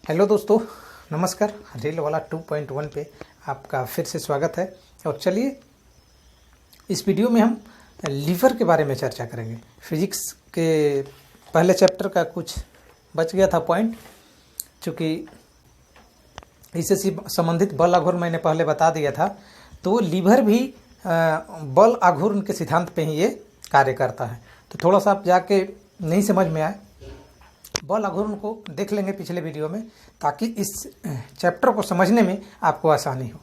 Hello दोस्तों, नमस्कार। Rail वाला 2.1 पे आपका फिर से स्वागत है। और चलिए इस वीडियो में हम लीवर के बारे में चर्चा करेंगे। फिजिक्स के पहले चैप्टर का कुछ बच गया था पॉइंट, चूँकि इससे संबंधित बल आघूर्ण मैंने पहले बता दिया था। तो लीवर भी बल आघूर्ण के सिद्धांत पे ही ये कार्य करता है। तो थोड़ा सा आप जाके नहीं समझ में आए, बल आघूर्ण को देख लेंगे पिछले वीडियो में, ताकि इस चैप्टर को समझने में आपको आसानी हो।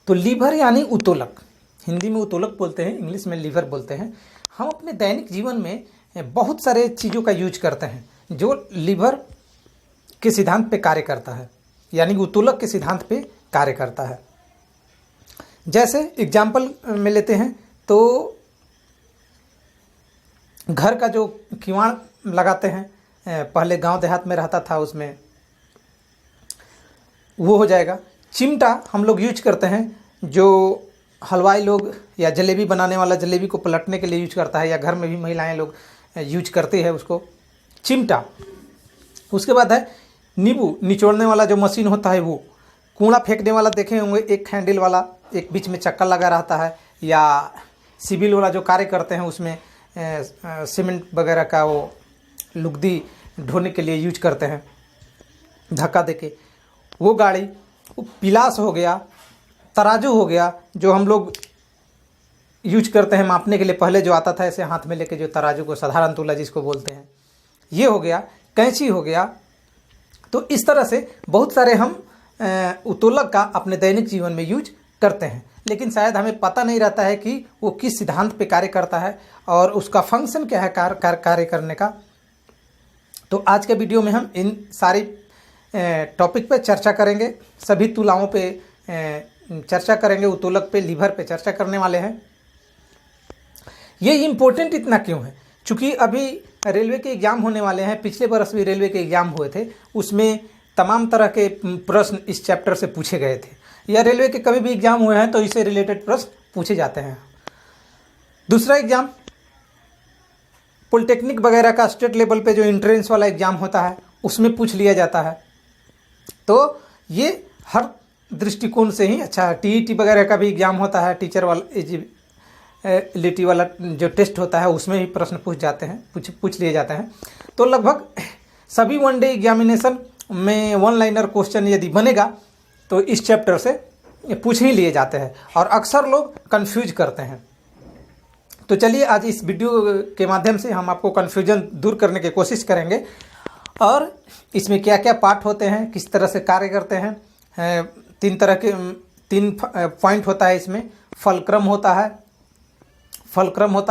तो लीवर यानी उत्तोलक, हिंदी में उत्तोलक बोलते हैं, इंग्लिश में लीवर बोलते हैं। हम अपने दैनिक जीवन में बहुत सारे चीज़ों का यूज करते हैं जो लीवर के सिद्धांत पे कार्य करता है, यानी उत्तोलक के सिद्धांत पे कार्य करता है। जैसे एग्जाम्पल में लेते हैं तो घर का जो किवाड़ लगाते हैं, पहले गांव देहात में रहता था, उसमें वो हो जाएगा। चिमटा हम लोग यूज करते हैं, जो हलवाई लोग या जलेबी बनाने वाला जलेबी को पलटने के लिए यूज करता है, या घर में भी महिलाएं लोग यूज करती है उसको, चिमटा। उसके बाद है नींबू निचोड़ने वाला जो मशीन होता है, वो कूड़ा फेंकने वाला देखे होंगे, एक हैंडल वाला, एक बीच में चक्कर लगा रहता है, या सिविल वाला जो कार्य करते हैं उसमें सीमेंट वगैरह का वो लुगदी ढोने के लिए यूज करते हैं, धक्का देके। वो गाड़ी, वो पिलास हो गया, तराजू हो गया, जो हम लोग यूज करते हैं मापने के लिए, पहले जो आता था ऐसे हाथ में लेके, जो तराजू को साधारण तूला जिसको बोलते हैं, ये हो गया। कैंची हो गया। तो इस तरह से बहुत सारे हम उत्तोलक का अपने दैनिक जीवन में यूज करते हैं, लेकिन शायद हमें पता नहीं रहता है कि वो किस सिद्धांत पे कार्य करता है और उसका फंक्शन क्या है कार्य करने का। तो आज के वीडियो में हम इन सारी टॉपिक पे चर्चा करेंगे, सभी तुलाओं पे चर्चा करेंगे, उत्तोलक पे, लीवर पे चर्चा करने वाले हैं। ये इम्पोर्टेंट इतना क्यों है? चूँकि अभी रेलवे के एग्ज़ाम होने वाले हैं, पिछले वर्ष भी रेलवे के एग्ज़ाम हुए थे, उसमें तमाम तरह के प्रश्न इस चैप्टर से पूछे गए थे, या रेलवे के कभी भी एग्ज़ाम हुए हैं तो इससे रिलेटेड प्रश्न पूछे जाते हैं। दूसरा एग्ज़ाम पॉलिटेक्निक वगैरह का स्टेट लेवल पे जो एंट्रेंस वाला एग्ज़ाम होता है, उसमें पूछ लिया जाता है। तो ये हर दृष्टिकोण से ही अच्छा है। टीईटी वगैरह का भी एग्ज़ाम होता है, टीचर वाला एलिजिबिलिटी वाला जो टेस्ट होता है, उसमें भी प्रश्न पूछ लिए जाते हैं। तो लगभग सभी वनडे एग्जामिनेशन में वन लाइनर क्वेश्चन यदि बनेगा तो इस चैप्टर से पूछ ही लिए जाते हैं, और अक्सर लोग कंफ्यूज करते हैं। तो चलिए आज इस वीडियो के माध्यम से हम आपको कन्फ्यूजन दूर करने की कोशिश करेंगे, और इसमें क्या क्या पार्ट होते हैं, किस तरह से कार्य करते हैं। तीन पॉइंट होता है इसमें। फलक्रम होता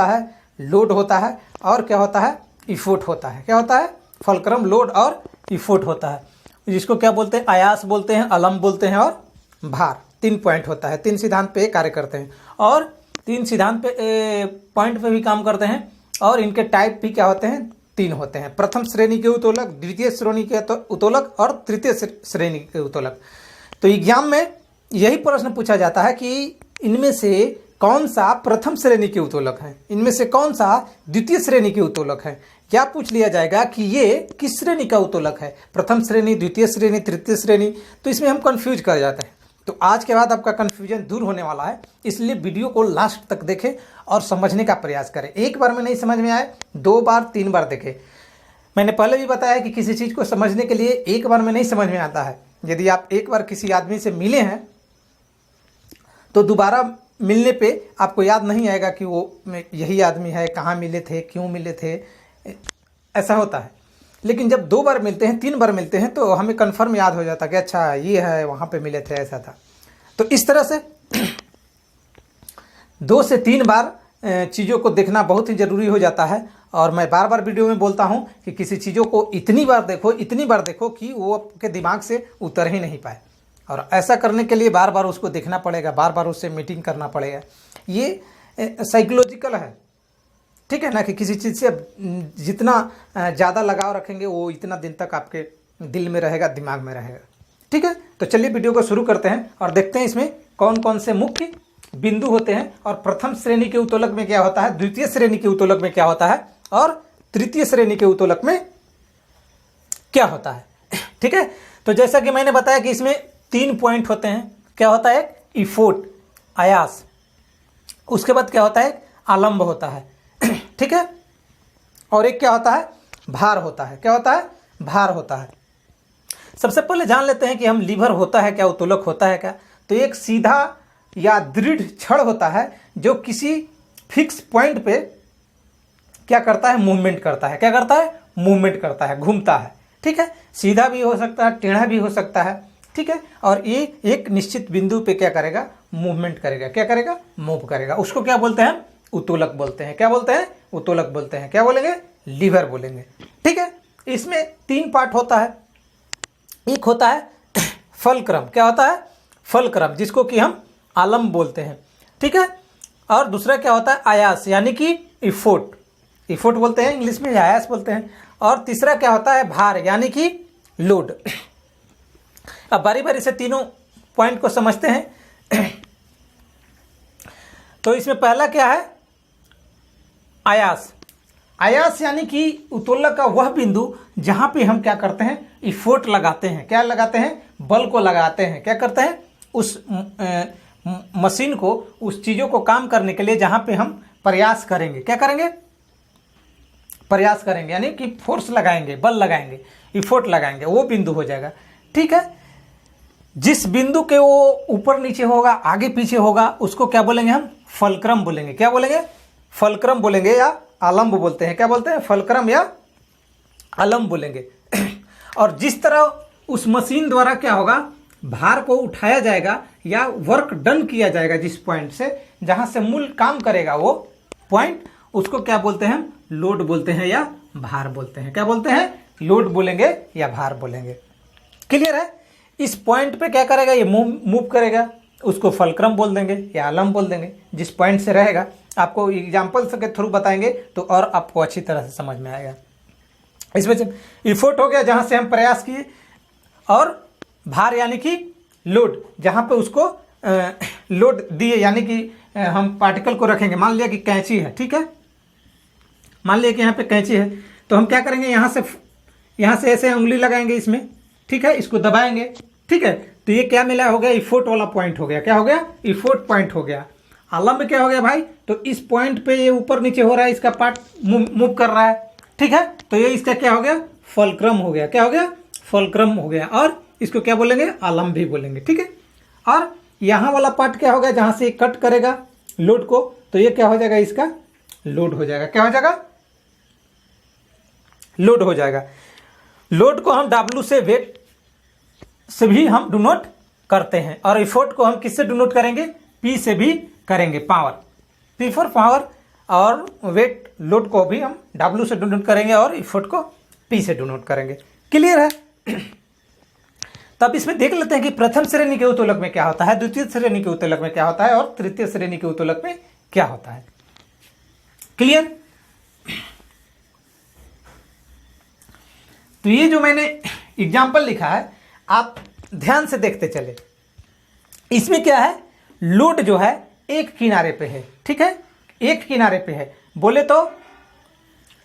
है, लोड होता है, और क्या होता है, इफोर्ट होता है। क्या होता है? फलक्रम, लोड और इफोर्ट होता है, जिसको क्या बोलते हैं? आयास बोलते हैं, अलम बोलते हैं, और भार। 3 पॉइंट होता है, 3 सिद्धांत पे कार्य करते हैं, और 3 सिद्धांत पे पॉइंट पे भी काम करते हैं। और इनके टाइप भी क्या होते हैं? 3 होते हैं। प्रथम श्रेणी के उत्तोलक, द्वितीय श्रेणी के उत्तोलक, और तृतीय श्रेणी के उत्तोलक। तो एग्जाम में यही प्रश्न पूछा जाता है कि इनमें से कौन सा प्रथम श्रेणी के उत्तोलक है, इनमें से कौन सा द्वितीय श्रेणी के उत्तोलक है। क्या पूछ लिया जाएगा कि ये किस श्रेणी का उत्तोलक है, प्रथम श्रेणी, द्वितीय श्रेणी, तृतीय श्रेणी। तो इसमें हम कंफ्यूज कर जाते हैं। तो आज के बाद आपका कंफ्यूजन दूर होने वाला है, इसलिए वीडियो को लास्ट तक देखें और समझने का प्रयास करें। एक बार में नहीं समझ में आए, 2 बार 3 बार देखें। मैंने पहले भी बताया कि किसी चीज़ को समझने के लिए एक बार में नहीं समझ में आता है। यदि आप एक बार किसी आदमी से मिले हैं तो दोबारा मिलने पे आपको याद नहीं आएगा कि वो यही आदमी है, कहाँ मिले थे, क्यों मिले थे, ऐसा होता है। लेकिन जब 2 बार मिलते हैं, 3 बार मिलते हैं, तो हमें कन्फर्म याद हो जाता है कि अच्छा ये है, वहाँ पे मिले थे, ऐसा था। तो इस तरह से 2 से 3 बार चीज़ों को देखना बहुत ही ज़रूरी हो जाता है। और मैं बार बार वीडियो में बोलता हूँ कि किसी चीज़ों को इतनी बार देखो कि वो आपके दिमाग से उतर ही नहीं पाए। और ऐसा करने के लिए बार बार उसको देखना पड़ेगा, बार बार उससे मीटिंग करना पड़ेगा। ये साइकोलॉजिकल है, ठीक है ना, कि किसी चीज़ से जितना ज़्यादा लगाव रखेंगे वो इतना दिन तक आपके दिल में रहेगा, दिमाग में रहेगा। ठीक है, तो चलिए वीडियो को शुरू करते हैं और देखते हैं इसमें कौन कौन से मुख्य बिंदु होते हैं, और प्रथम श्रेणी के उत्तोलक में क्या होता है, द्वितीय श्रेणी के उत्तोलक में क्या होता है, और तृतीय श्रेणी के उत्तोलक में क्या होता है। ठीक है। तो जैसा कि मैंने बताया कि इसमें 3 पॉइंट होते हैं। क्या होता है? एक इफोट, आयास, उसके बाद क्या होता है? आलम्ब होता है, ठीक है। और एक क्या होता है? भार होता है। क्या होता है? भार होता है। सबसे पहले जान लेते हैं कि हम लीवर होता है क्या, उत्तोलक होता है क्या। तो एक सीधा या दृढ़ छड़ होता है जो किसी फिक्स पॉइंट पे क्या करता है? मूवमेंट करता है। क्या करता है? मूवमेंट करता है, घूमता है, ठीक है। सीधा भी हो सकता है, टेढ़ा भी हो सकता है, ठीक है। और ये एक निश्चित बिंदु पे क्या करेगा? मूवमेंट करेगा। क्या करेगा? मूव करेगा। उसको क्या बोलते हैं? उत्तोलक बोलते हैं। क्या बोलते हैं? उत्तोलक बोलते हैं। क्या बोलेंगे? लीवर बोलेंगे, ठीक है। इसमें 3 पार्ट होता है। एक होता है फलक्रम। क्या होता है? फलक्रम, जिसको कि हम आलम्ब बोलते हैं, ठीक है। और दूसरा क्या होता है? आयास, यानी कि इफोट, इफोट बोलते हैं इंग्लिश में, आयास बोलते हैं। और तीसरा क्या होता है? भार, यानी कि लोड। अब बारी बारी से तीनों पॉइंट को समझते हैं। तो इसमें पहला क्या है? आयास। आयास यानी कि उत्तोलक का वह बिंदु जहां पे हम क्या करते हैं? इफोर्ट लगाते हैं। क्या लगाते हैं? बल को लगाते हैं। क्या करते हैं? उस मशीन को, उस चीजों को काम करने के लिए जहां पे हम प्रयास करेंगे। क्या करेंगे? प्रयास करेंगे, यानी कि फोर्स लगाएंगे, बल लगाएंगे, इफोर्ट लगाएंगे, वो बिंदु हो जाएगा, ठीक है। जिस बिंदु के वो ऊपर नीचे होगा, आगे पीछे होगा, उसको क्या बोलेंगे हम? फलक्रम बोलेंगे। क्या बोलेंगे? फलक्रम बोलेंगे, या आलम्ब बोलते हैं। क्या बोलते हैं? फलक्रम या आलम्ब बोलेंगे। और जिस तरह उस मशीन द्वारा क्या होगा? भार को उठाया जाएगा या वर्क डन किया जाएगा जिस पॉइंट से, जहां से मूल काम करेगा वो पॉइंट, उसको क्या बोलते हैं? लोड बोलते हैं या भार बोलते हैं। क्या बोलते हैं? लोड बोलेंगे या भार बोलेंगे। क्लियर है? इस पॉइंट पे क्या करेगा? ये मूव करेगा, उसको फलक्रम बोल देंगे या आलम्ब बोल देंगे, जिस पॉइंट से रहेगा। आपको एग्जाम्पल के थ्रू बताएंगे तो और आपको अच्छी तरह से समझ में आएगा। इसमें इफोर्ट हो गया जहां से हम प्रयास किए, और भार यानी कि लोड, जहां पे उसको लोड दिए, यानी कि हम पार्टिकल को रखेंगे। मान लिया कि कैंची है, ठीक है। मान लिया कि यहाँ पे कैंची है, तो हम क्या करेंगे? यहाँ से ऐसे उंगली लगाएंगे इसमें, ठीक है, इसको दबाएंगे, ठीक है। तो ये क्या मिला? हो गया इफोर्ट वाला पॉइंट हो गया। क्या हो गया? इफोर्ट पॉइंट हो गया। आलम्ब क्या हो गया भाई? तो इस पॉइंट पे ये ऊपर नीचे हो रहा है, इसका पार्ट मूव कर रहा है, ठीक है। तो ये इसका क्या हो गया? फलक्रम हो गया। क्या हो गया? फलक्रम हो गया। और इसको क्या बोलेंगे? आलम्ब भी बोलेंगे, ठीक है। और यहाँ वाला पार्ट क्या हो गया? जहां से कट करेगा लोड को, तो ये क्या हो जाएगा? इसका लोड हो जाएगा। क्या हो जाएगा? लोड हो जाएगा। लोड को हम W से, वेट से भी हम डिनोट करते हैं, और इफोर्ट को हम किससे डिनोट करेंगे? P से भी करेंगे, पावर, P फॉर पावर। और वेट, लोड को भी हम W से डिनोट करेंगे और इफोर्ट को P से डिनोट करेंगे। क्लियर है? तब इसमें देख लेते हैं कि प्रथम श्रेणी के उत्तोलक में क्या होता है, द्वितीय श्रेणी के उत्तोलक में क्या होता है, और तृतीय श्रेणी के उत्तोलक में क्या होता है। क्लियर? तो ये जो मैंने एग्जाम्पल लिखा है, आप ध्यान से देखते चले। इसमें क्या है? लोड जो है एक किनारे पे है, ठीक है, एक किनारे पे है। बोले तो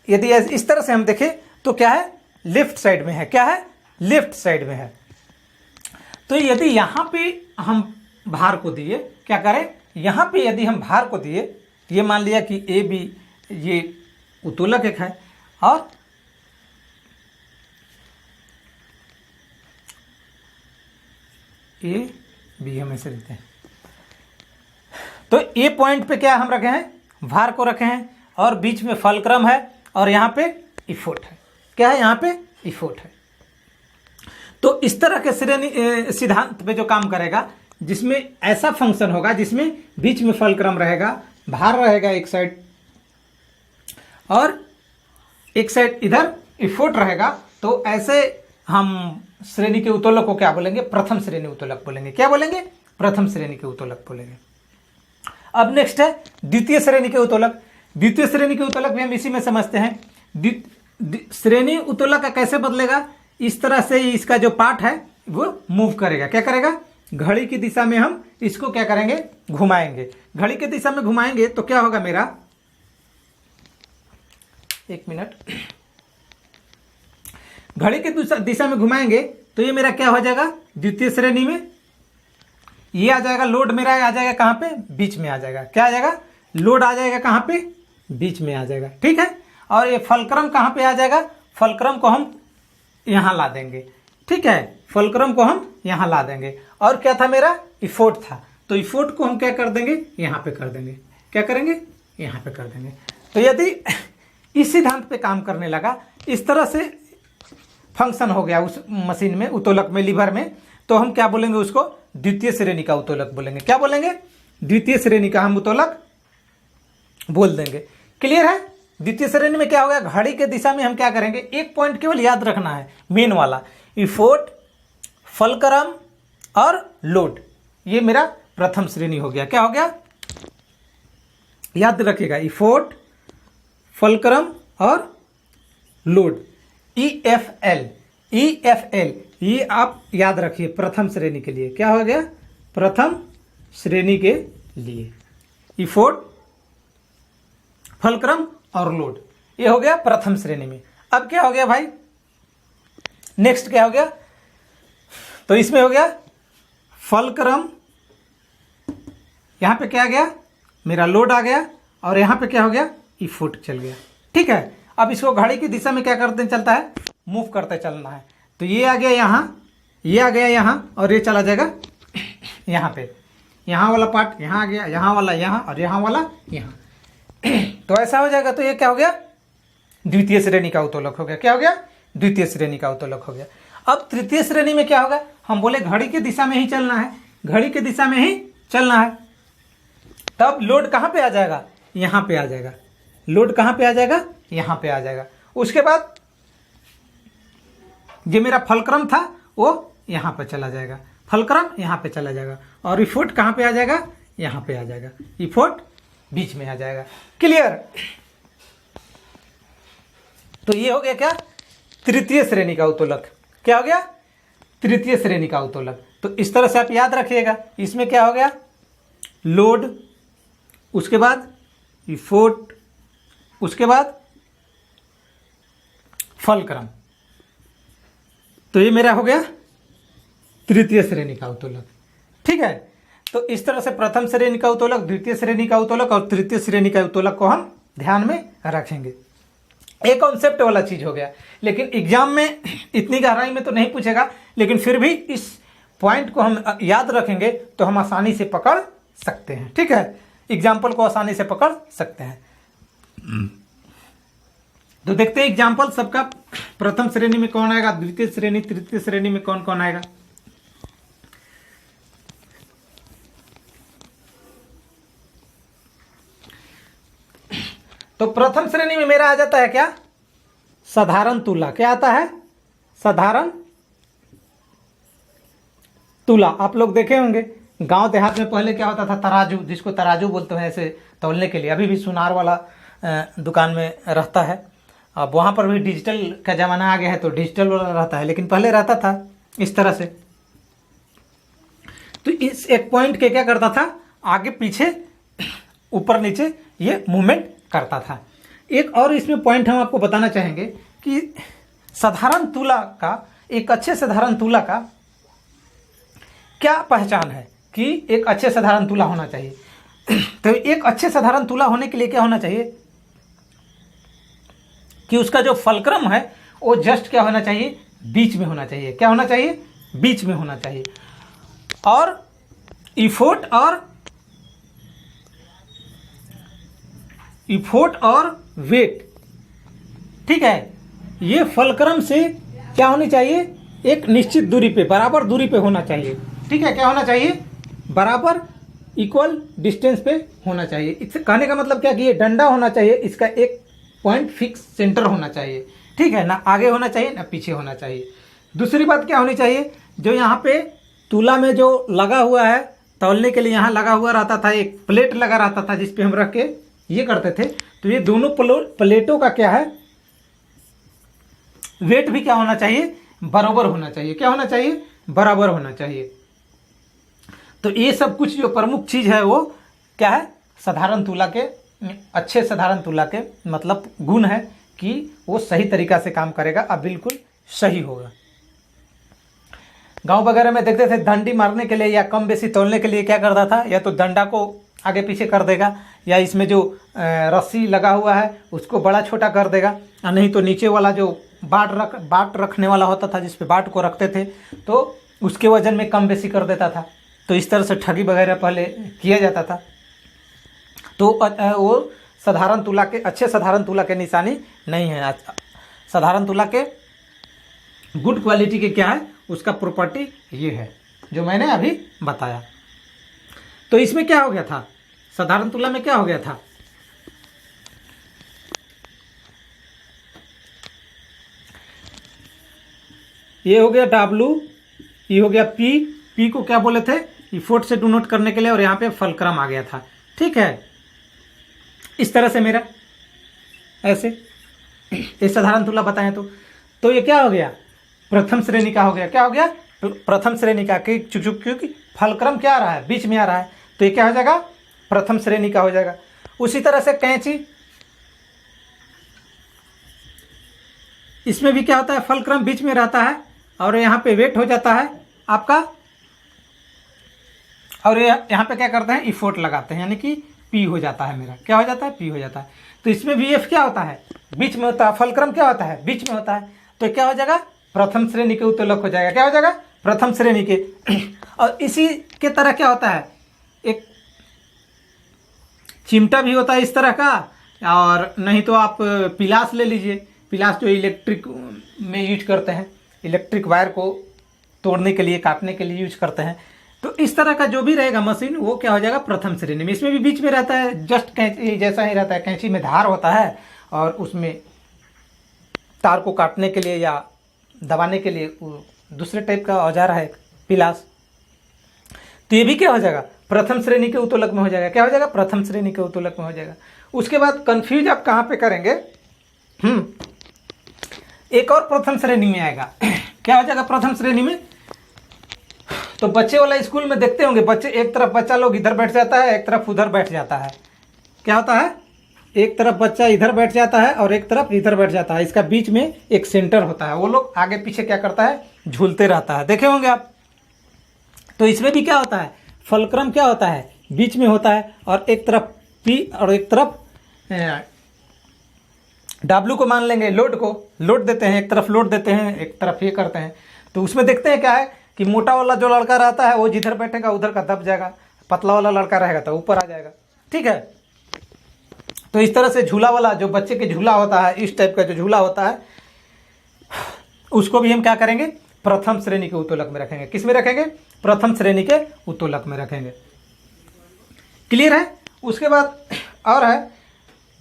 यदि इस तरह से हम देखें तो क्या है? लेफ्ट साइड में है। क्या है? लेफ्ट साइड में है। तो यदि यहां पे हम भार को दिए, क्या करें? यहां पे यदि हम भार को दिए, ये मान लिया कि ए बी, ये उत्तोलक एक है, और ए बी हम ऐसे देते हैं। तो ए पॉइंट पे क्या हम रखे हैं? भार को रखे हैं, और बीच में फलक्रम है, और यहाँ पे इफोर्ट है। क्या है? यहाँ पे इफोर्ट है। तो इस तरह के श्रेणी सिद्धांत पे जो काम करेगा, जिसमें ऐसा फंक्शन होगा जिसमें बीच में फलक्रम रहेगा, भार रहेगा एक साइड, और एक साइड इधर इफोर्ट रहेगा, तो ऐसे हम श्रेणी के उत्तोलक को क्या बोलेंगे? प्रथम श्रेणी उत्तोलक बोलेंगे। क्या बोलेंगे? प्रथम श्रेणी के उत्तोलक बोलेंगे। अब नेक्स्ट है द्वितीय श्रेणी के उत्तोलक। द्वितीय श्रेणी के उत्तोलक भी हम इसी में समझते हैं। श्रेणी उत्तोलक का कैसे बदलेगा? इस तरह से इसका जो पार्ट है वो मूव करेगा। क्या करेगा? घड़ी की दिशा में हम इसको क्या करेंगे? घुमाएंगे। घड़ी की दिशा में घुमाएंगे तो क्या होगा मेरा? एक मिनट। घड़ी की दिशा में घुमाएंगे तो ये मेरा क्या हो जाएगा द्वितीय श्रेणी में, ये आ जाएगा लोड मेरा आ जाएगा कहाँ पे, बीच में आ जाएगा। क्या आ जाएगा, लोड आ जाएगा कहाँ पे, बीच में आ जाएगा। ठीक है, और ये फलक्रम कहाँ पे आ जाएगा, फलक्रम को हम यहाँ ला देंगे। ठीक है, फलक्रम को हम यहाँ ला देंगे। और क्या था मेरा, इफोर्ट था, तो इफोर्ट को हम क्या कर देंगे, यहाँ पे कर देंगे। क्या करेंगे, यहाँ पे कर देंगे। तो यदि इस सिद्धांत पे काम करने लगा, इस तरह से फंक्शन हो गया उस मशीन में, उत्तोलक में, लीवर में, तो हम क्या बोलेंगे उसको, द्वितीय श्रेणी का उत्तोलक बोलेंगे। क्या बोलेंगे, द्वितीय श्रेणी का हम उत्तोलक बोल देंगे। क्लियर है। द्वितीय श्रेणी में क्या होगा, घड़ी के दिशा में हम क्या करेंगे, एक पॉइंट केवल याद रखना है मेन वाला, इफोर्ट, फलक्रम और लोड। ये मेरा प्रथम श्रेणी हो गया। क्या हो गया, याद रखिएगा, इफोर्ट, फलक्रम और लोड, EFL। EFL ये आप याद रखिए प्रथम श्रेणी के लिए। क्या हो गया, प्रथम श्रेणी के लिए इफोर्ट, फलक्रम और लोड, ये हो गया प्रथम श्रेणी में। अब क्या हो गया भाई, नेक्स्ट क्या हो गया, तो इसमें हो गया फलक्रम, यहां पे क्या आ गया, मेरा लोड आ गया, और यहां पे क्या हो गया, इफोर्ट चल गया। ठीक है, अब इसको घड़ी की दिशा में क्या करते चलता है, मूव करते चलना है। तो ये आ गया यहाँ, ये आ गया यहाँ, और ये चला जाएगा यहाँ पे, यहाँ वाला पार्ट यहाँ आ गया, यहाँ वाला यहाँ, और यहाँ वाला यहाँ। तो ऐसा हो जाएगा। तो ये क्या हो गया, द्वितीय श्रेणी का उत्तोलक हो गया। क्या हो गया, द्वितीय श्रेणी का उत्तोलक हो गया। अब तृतीय श्रेणी में क्या होगा, हम बोले घड़ी की दिशा में ही चलना है, घड़ी की दिशा में ही चलना है। तब लोड कहाँ पे आ जाएगा, यहाँ पे आ जाएगा। लोड कहाँ पे आ जाएगा, यहाँ पे आ जाएगा। उसके बाद जो मेरा फलक्रम था वो यहाँ पे चला जाएगा, फलक्रम यहाँ पे चला जाएगा, और इफोर्ट कहाँ पे आ जाएगा, यहाँ पे आ जाएगा, इफोर्ट बीच में आ जाएगा। क्लियर। तो ये हो गया क्या, तृतीय श्रेणी का उत्तोलक। क्या हो गया, तृतीय श्रेणी का उत्तोलक। तो इस तरह से आप याद रखिएगा। इसमें क्या हो गया, लोड, उसके बाद इफोर्ट, उसके बाद फलक्रम। तो ये मेरा हो गया तृतीय श्रेणी का उत्तोलक। ठीक है, तो इस तरह से प्रथम श्रेणी का उत्तोलक, द्वितीय श्रेणी का उत्तोलक और तृतीय श्रेणी का उत्तोलक को हम ध्यान में रखेंगे। एक कॉन्सेप्ट वाला चीज हो गया, लेकिन एग्जाम में इतनी गहराई में तो नहीं पूछेगा, लेकिन फिर भी इस पॉइंट को हम याद रखेंगे तो हम आसानी से पकड़ सकते हैं। ठीक है, एग्जाम्पल को आसानी से पकड़ सकते हैं। तो देखते हैं एग्जाम्पल सबका, प्रथम श्रेणी में कौन आएगा, द्वितीय श्रेणी, तृतीय श्रेणी में कौन कौन आएगा। तो प्रथम श्रेणी में मेरा आ जाता है क्या, साधारण तुला। क्या आता है, साधारण तुला। आप लोग देखे होंगे गांव देहात में पहले क्या होता था, तराजू, जिसको तराजू बोलते हैं ऐसे तौलने के लिए। अभी भी सुनार वाला दुकान में रहता है। अब वहाँ पर भी डिजिटल का ज़माना आ गया है तो डिजिटल वाला रहता है, लेकिन पहले रहता था इस तरह से। तो इस एक पॉइंट के क्या करता था, आगे पीछे ऊपर नीचे ये मूवमेंट करता था। एक और इसमें पॉइंट हम आपको बताना चाहेंगे कि साधारण तुला का, एक अच्छे साधारण तुला का क्या पहचान है कि एक अच्छे साधारण तुला होना चाहिए। तो एक अच्छे साधारण तुला होने के लिए क्या होना चाहिए कि उसका जो फलक्रम है वो जस्ट क्या होना चाहिए, बीच में होना चाहिए। क्या होना चाहिए, बीच में होना चाहिए। और इफोर्ट और वेट, ठीक है, ये फलक्रम से क्या होनी चाहिए, एक निश्चित दूरी पे, बराबर दूरी पे होना चाहिए। ठीक है, क्या होना चाहिए, बराबर इक्वल डिस्टेंस पे होना चाहिए। इससे कहने का मतलब क्या कि ये डंडा होना चाहिए, इसका एक पॉइंट फिक्स सेंटर होना चाहिए। ठीक है ना, आगे होना चाहिए ना पीछे होना चाहिए। दूसरी बात क्या होनी चाहिए, जो यहाँ पे तुला में जो लगा हुआ है तौलने के लिए, यहाँ लगा हुआ रहता था, एक प्लेट लगा रहता था जिस पे हम रख के ये करते थे। तो ये दोनों प्लेटों का क्या है, वेट भी क्या होना चाहिए, बराबर होना चाहिए। क्या होना चाहिए, बराबर होना चाहिए। तो ये सब कुछ जो प्रमुख चीज है वो क्या है, साधारण तुला के, अच्छे साधारण तुला के मतलब गुण है कि वो सही तरीका से काम करेगा और बिल्कुल सही होगा। गांव वगैरह में देखते थे डंडी मारने के लिए या कम बेसी तोलने के लिए क्या करता था, या तो डंडा को आगे पीछे कर देगा, या इसमें जो रस्सी लगा हुआ है उसको बड़ा छोटा कर देगा, और नहीं तो नीचे वाला जो बाट रखने वाला होता था जिस पे बाट को रखते थे तो उसके वजन में कम बेसी कर देता था। तो इस तरह से ठगी वगैरह पहले किया जाता था। तो वो साधारण तुला के, अच्छे साधारण तुला के निशानी नहीं है। साधारण तुला के गुड क्वालिटी के क्या है, उसका प्रॉपर्टी ये है जो मैंने अभी बताया। तो इसमें क्या हो गया था, साधारण तुला में क्या हो गया था, ये हो गया W, ये हो गया P को क्या बोले थे, इफोर्ट से डिनोट करने के लिए, और यहाँ पे फलक्रम आ गया था। ठीक है, इस तरह से मेरा ऐसे ये साधारण तुला बताएं तो ये क्या हो गया, प्रथम श्रेणी का हो गया। क्या हो गया, प्रथम श्रेणी का, क्योंकि फलक्रम क्या आ रहा है, बीच में आ रहा है, तो ये क्या हो जाएगा, प्रथम श्रेणी का हो जाएगा। उसी तरह से कैंची, इसमें भी क्या होता है, फलक्रम बीच में रहता है और यहाँ पे वेट हो जाता है आपका, और यहाँ पे क्या करते हैं, इफोर्ट लगाते हैं, यानी कि P हो जाता है मेरा, क्या हो जाता है, P हो जाता है। तो इसमें भी F क्या होता है, बीच में होता है, फलक्रम क्या होता है, बीच में होता है, तो क्या हो जाएगा, प्रथम श्रेणी के उत्तोलक हो जाएगा। क्या हो जाएगा, प्रथम श्रेणी के। और इसी के तरह क्या होता है, एक चिमटा भी होता है इस तरह का, और नहीं तो आप पिलास ले लीजिए, पिलास जो इलेक्ट्रिक में यूज करते हैं, इलेक्ट्रिक वायर को तोड़ने के लिए, काटने के लिए यूज करते हैं। तो इस तरह का जो भी रहेगा मशीन, वो क्या हो जाएगा, प्रथम श्रेणी में। इसमें भी बीच में रहता है, जस्ट कैंची जैसा ही रहता है, कैंची में धार होता है और उसमें तार को काटने के लिए या दबाने के लिए दूसरे टाइप का औजार है पिलास। तो ये भी क्या हो जाएगा, प्रथम श्रेणी के उत्तोलक में हो जाएगा। क्या हो जाएगा, प्रथम श्रेणी के उत्तोलक में हो जाएगा। उसके बाद कंफ्यूज आप कहाँ पे करेंगे, एक और प्रथम श्रेणी में आएगा। क्या हो जाएगा प्रथम श्रेणी में, तो बच्चे वाला स्कूल में देखते होंगे, बच्चे एक तरफ बच्चा लोग इधर बैठ जाता है, एक तरफ उधर बैठ जाता है। क्या होता है, एक तरफ बच्चा इधर बैठ जाता है और एक तरफ इधर बैठ जाता है, इसका बीच में एक सेंटर होता है, वो लोग आगे पीछे क्या करता है, झूलते रहता है, देखे होंगे आप। तो इसमें भी क्या होता है, फलक्रम क्या होता है, बीच में होता है, और एक तरफ P और एक तरफ W को मान लेंगे, लोड को लोड देते हैं, एक तरफ लोड देते हैं, एक तरफ ये करते हैं। तो उसमें देखते हैं क्या है कि मोटा वाला जो लड़का रहता है वो जिधर बैठेगा उधर का दब जाएगा, पतला वाला लड़का रहेगा तो ऊपर आ जाएगा। ठीक है, तो इस तरह से झूला वाला जो बच्चे के झूला होता है, इस टाइप का जो झूला होता है, उसको भी हम क्या करेंगे, प्रथम श्रेणी के उत्तोलक में रखेंगे। किस में रखेंगे, प्रथम श्रेणी के उत्तोलक में रखेंगे। क्लियर है। उसके बाद और है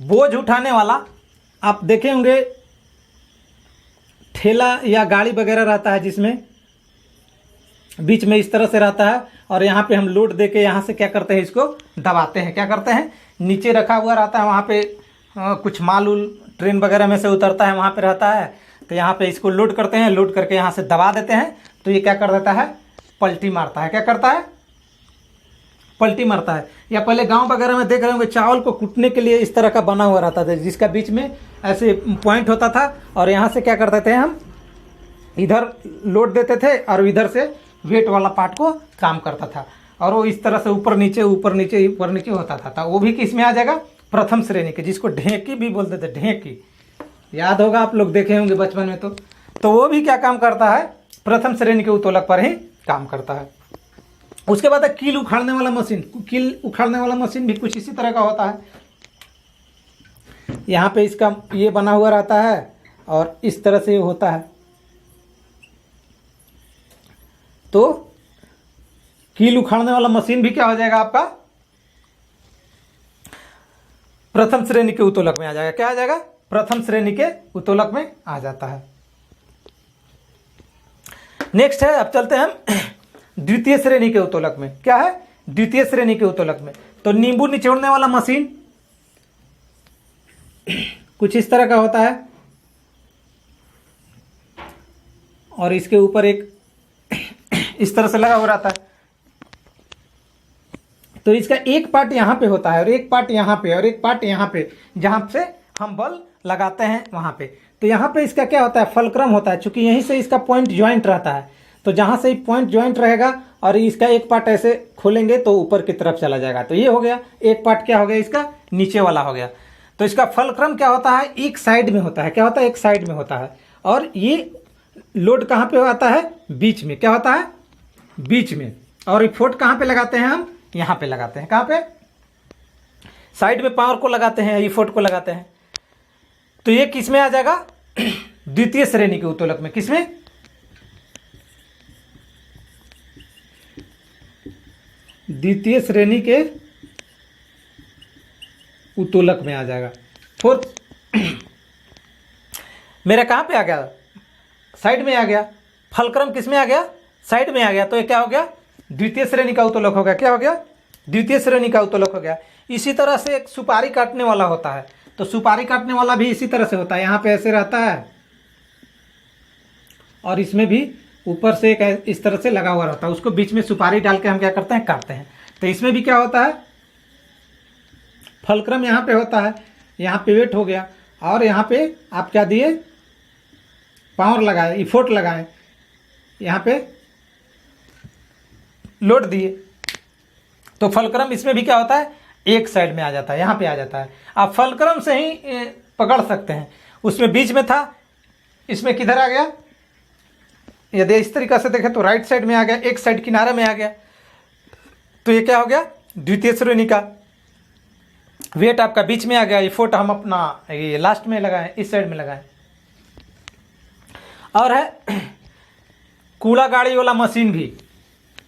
बोझ उठाने वाला, आप देखे होंगे ठेला या गाड़ी वगैरह रहता है जिसमें बीच में इस तरह से रहता है, और यहाँ पे हम लोड देके यहाँ से क्या करते हैं, इसको दबाते हैं। क्या करते हैं, नीचे रखा हुआ रहता है, वहाँ पे कुछ माल उल ट्रेन वगैरह में से उतरता है, वहाँ पे रहता है, तो यहाँ पे इसको लोड करते हैं, लोड करके यहाँ से दबा देते हैं, तो ये क्या कर देता है, पलटी मारता है। क्या करता है, पलटी मारता है। या पहले गांव वगैरह में देख रहे होंगे, चावल को कूटने के लिए इस तरह का बना हुआ रहता था, जिसका बीच में ऐसे पॉइंट होता था, और यहाँ से क्या करते थे, हम इधर लोड देते थे और इधर से वेट वाला पार्ट को काम करता था, और वो इस तरह से ऊपर नीचे ऊपर नीचे ऊपर नीचे होता था। तो वो भी किस में आ जाएगा, प्रथम श्रेणी के, जिसको ढेंकी भी बोलते थे, ढेंकी, याद होगा आप लोग देखे होंगे बचपन में। तो वो भी क्या काम करता है, प्रथम श्रेणी के उत्तोलक पर ही काम करता है। उसके बाद है कील उखाड़ने वाला मशीन। कील उखाड़ने वाला मशीन भी कुछ इसी तरह का होता है। यहाँ पे इसका ये बना हुआ रहता है और इस तरह से होता है। तो कील उखाड़ने वाला मशीन भी क्या हो जाएगा आपका, प्रथम श्रेणी के उत्तोलक में आ जाएगा। क्या आ जाएगा, प्रथम श्रेणी के उत्तोलक में आ जाता है। नेक्स्ट है, अब चलते हैं हम द्वितीय श्रेणी के उत्तोलक में। क्या है, द्वितीय श्रेणी के उत्तोलक में तो नींबू निचोड़ने वाला मशीन कुछ इस तरह का होता है, और इसके ऊपर एक इस तरह से लगा हुआ रहता है। तो इसका एक पार्ट यहाँ पे होता है और एक पार्ट यहाँ पे और एक पार्ट यहाँ पे, जहां से हम बल लगाते हैं वहां पे। तो यहाँ पे इसका क्या होता है, फलक्रम होता है, चूंकि यहीं से इसका पॉइंट ज्वाइंट रहता है। तो जहां से पॉइंट ज्वाइंट रहेगा और इसका एक पार्ट ऐसे खोलेंगे तो ऊपर की तरफ चला जाएगा। तो ये हो गया एक पार्ट, क्या हो गया इसका नीचे वाला हो गया। तो इसका फलक्रम क्या होता है, एक साइड में होता है। क्या होता है, एक साइड में होता है। और ये लोड कहाँ पे आता है, बीच में। क्या होता है, बीच में। और इफोर्ट कहाँ पे लगाते हैं हम, यहाँ पे लगाते हैं। कहाँ पे, साइड में पावर को लगाते हैं, इफोर्ट को लगाते हैं। तो ये किस में आ जाएगा, द्वितीय श्रेणी के उत्तोलक में। किसमें, द्वितीय श्रेणी के उत्तोलक में आ जाएगा। फोर्थ मेरा कहां पे आ गया, साइड में आ गया। फलक्रम किस में आ गया, साइड में आ गया। तो ये क्या हो गया, द्वितीय श्रेणी का उत्तोलक हो गया। क्या हो गया, द्वितीय श्रेणी का उत्तोलक हो गया। इसी तरह से एक सुपारी काटने वाला होता है। तो सुपारी काटने वाला भी इसी तरह से होता है, यहां पे ऐसे रहता है और इसमें भी ऊपर से एक इस तरह से लगा हुआ रहता है। उसको बीच में सुपारी डाल के हम क्या करते हैं, काटते हैं। तो इसमें भी क्या होता है, फलक्रम यहाँ पे होता है, यहाँ पे वेट हो गया और यहाँ पे आप क्या दिए, पावर लगाए, इफोर्ट लगाए, यहाँ पे लोड दिए। तो फलक्रम इसमें भी क्या होता है, एक साइड में आ जाता है, यहाँ पे आ जाता है। आप फलक्रम से ही पकड़ सकते हैं। उसमें बीच में था, इसमें किधर आ गया, यदि इस तरीके से देखें तो राइट साइड में आ गया, एक साइड किनारे में आ गया। तो ये क्या हो गया, द्वितीय श्रेणी का। वेट आपका बीच में आ गया, इफोर्ट हम अपना ये लास्ट में लगाएं, इस साइड में लगाएं। और है कूड़ा गाड़ी वाला मशीन भी,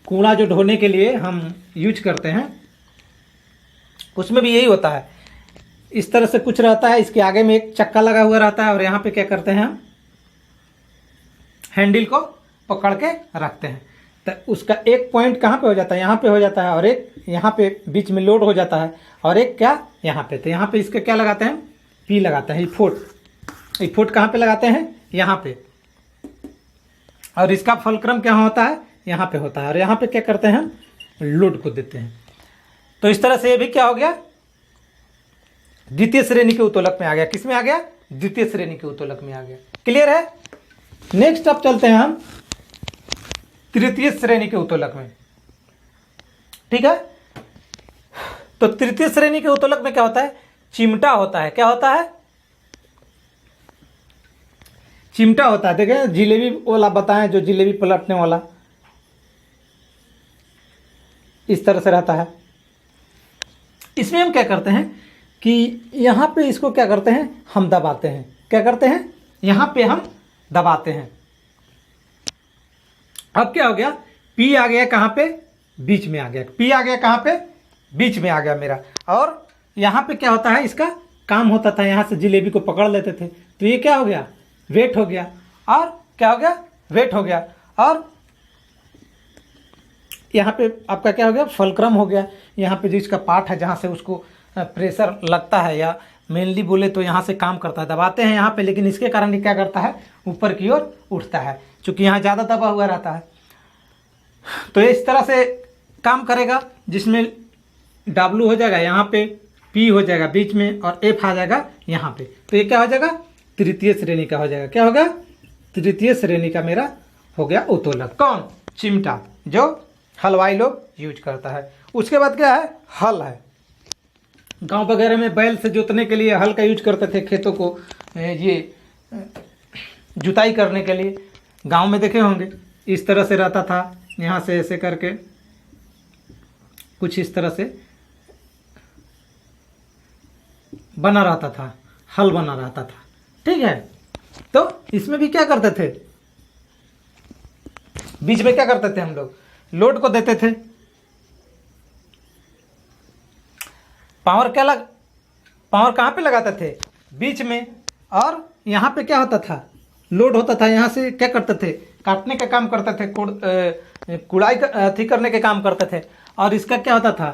कूड़ा जो ढोने के लिए हम यूज करते हैं, उसमें भी यही होता है। इस तरह से कुछ रहता है, इसके आगे में एक चक्का लगा हुआ रहता है और यहाँ पे क्या करते हैं हम, हैंडल को पकड़ के रखते हैं। तो उसका एक पॉइंट कहाँ पे हो जाता है, यहाँ पे हो जाता है, और एक यहाँ पे बीच में लोड हो जाता है, और एक क्या यहाँ पे। तो यहाँ पे इसका क्या लगाते हैं, पी लगाते हैं, इफोर्ट। इफोर्ट कहाँ पे लगाते हैं, यहाँ पे। और इसका फलक्रम क्या होता है, यहाँ पे होता है। और यहाँ पे क्या करते हैं, हम लोड को देते हैं। तो इस तरह से ये भी क्या हो गया, द्वितीय श्रेणी के उत्तोलक में आ गया। किस में आ गया, द्वितीय श्रेणी के उत्तोलक में आ गया। क्लियर है। नेक्स्ट अब चलते हैं हम तृतीय श्रेणी के उत्तोलक में। ठीक है। तो तृतीय श्रेणी के उत्तोलक में क्या होता है, चिमटा होता है। क्या होता है, चिमटा होता है। देखें जिलेबी वाला बताएं, जो जिलेबी पलटने वाला इस तरह से रहता है। इसमें हम क्या करते हैं कि यहां पे इसको क्या करते हैं, हम दबाते हैं। क्या करते हैं, यहां पे हम दबाते हैं। अब क्या हो गया, पी आ गया कहां पे, बीच में आ गया। पी आ गया कहां पे, बीच में आ गया मेरा। और यहां पे क्या होता है, इसका काम होता था, यहां से जिलेबी को पकड़ लेते थे। तो ये क्या हो गया, वेट हो गया। और क्या हो गया, वेट हो गया। और यहाँ पे आपका क्या हो गया, फलक्रम हो गया। यहाँ पे जो इसका पार्ट है, जहाँ से उसको प्रेशर लगता है, या मेनली बोले तो यहाँ से काम करता है, दबाते हैं यहाँ पे, लेकिन इसके कारण ये क्या करता है, ऊपर की ओर उठता है, क्योंकि यहाँ ज़्यादा दबा हुआ रहता है। तो ये इस तरह से काम करेगा, जिसमें W हो जाएगा यहाँ पे, P हो जाएगा बीच में, और F आ जाएगा यहाँ पे। तो ये क्या हो जाएगा, तृतीय श्रेणी का हो जाएगा। क्या होगा, तृतीय श्रेणी का मेरा हो गया उत्तोलक। कौन, चिमटा, जो हलवाई लोग यूज करता है। उसके बाद क्या है, हल है। गांव वगैरह में बैल से जोतने के लिए हल का यूज करते थे, खेतों को ये जुताई करने के लिए। गांव में देखे होंगे, इस तरह से रहता था, यहाँ से ऐसे करके कुछ इस तरह से बना रहता था, हल बना रहता था। ठीक है। तो इसमें भी क्या करते थे, बीच में क्या करते थे हम लोग, लोड को देते थे। पावर क्या पावर कहाँ पे लगाते थे, बीच में। और यहाँ पे क्या होता था, लोड होता था। यहाँ से क्या करते थे, काटने का काम करते थे, कुड़ाई अथी करने के काम करते थे। और इसका क्या होता था,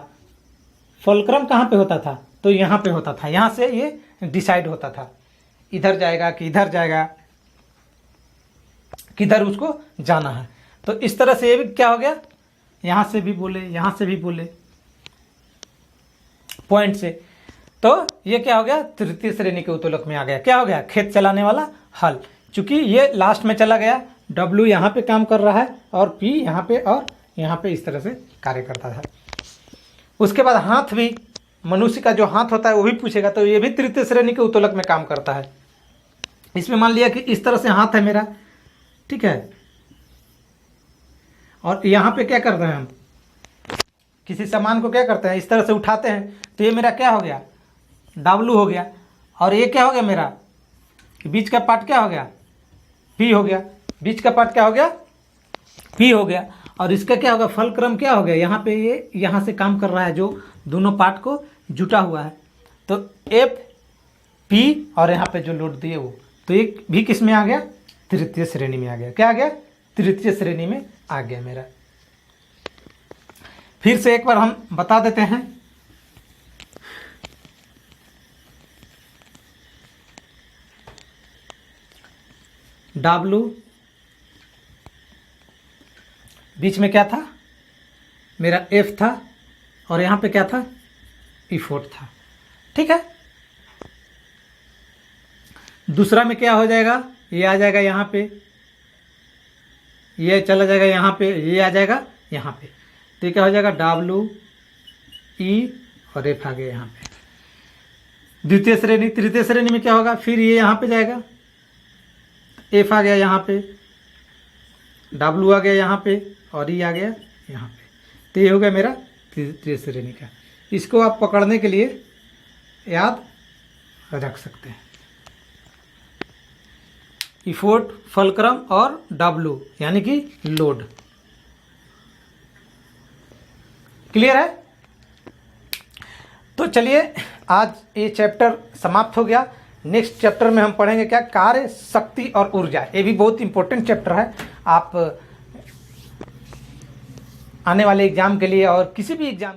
फलक्रम कहाँ पे होता था, तो यहाँ पे होता था। यहाँ से ये डिसाइड होता था, इधर जाएगा कि इधर जाएगा, किधर उसको जाना है। तो इस तरह से ये भी क्या हो गया, यहाँ से भी बोले, यहाँ से भी बोले, पॉइंट से। तो ये क्या हो गया, तृतीय श्रेणी के उत्तोलक में आ गया। क्या हो गया, खेत चलाने वाला हल। चूंकि ये लास्ट में चला गया, W यहाँ पे काम कर रहा है और P यहाँ पे और यहाँ पे इस तरह से कार्य करता है। उसके बाद हाथ भी, मनुष्य का जो हाथ होता है वो भी पूछेगा, तो ये भी तृतीय श्रेणी के उत्तोलक में काम करता है। इसमें मान लिया कि इस तरह से हाथ है मेरा, ठीक है, और यहाँ पे क्या करते हैं हम, किसी सामान को क्या करते हैं, इस तरह से उठाते हैं, तो ये मेरा क्या हो गया, W हो गया। और ये क्या हो गया मेरा, बीच का पार्ट क्या हो गया, P हो गया। बीच का पार्ट क्या हो गया, P हो गया। और इसका क्या होगा, फल क्रम क्या हो गया, यहाँ पे ये यहाँ से काम कर रहा है, जो दोनों पार्ट को जुटा हुआ है, तो F P और यहाँ पे जो लोड दिए वो, तो एक भी किस में आ गया, तृतीय श्रेणी में आ गया। क्या आ गया, तृतीय श्रेणी में आ गया मेरा। फिर से एक बार हम बता देते हैं, W बीच में क्या था मेरा, F था, और यहाँ पे क्या था, E4 था, ठीक है। दूसरा में क्या हो जाएगा, ये आ जाएगा यहाँ पे, ये चला जाएगा यहाँ पे, ये आ जाएगा यहाँ पे, तो ये क्या हो जाएगा, W E और F आ गया यहाँ पे द्वितीय श्रेणी। तृतीय श्रेणी में क्या होगा, फिर ये यहाँ पे जाएगा, F आ गया यहाँ पे, W आ गया यहाँ पे, और E आ गया यहाँ पे, तो ये हो गया मेरा तृतीय श्रेणी का। इसको आप पकड़ने के लिए याद रख सकते हैं, E4 फलक्रम और W यानी कि लोड। क्लियर है। तो चलिए आज ये चैप्टर समाप्त हो गया। नेक्स्ट चैप्टर में हम पढ़ेंगे क्या, कार्य, शक्ति और ऊर्जा। ये भी बहुत इंपॉर्टेंट चैप्टर है। आप आने वाले एग्जाम के लिए और किसी भी एग्जाम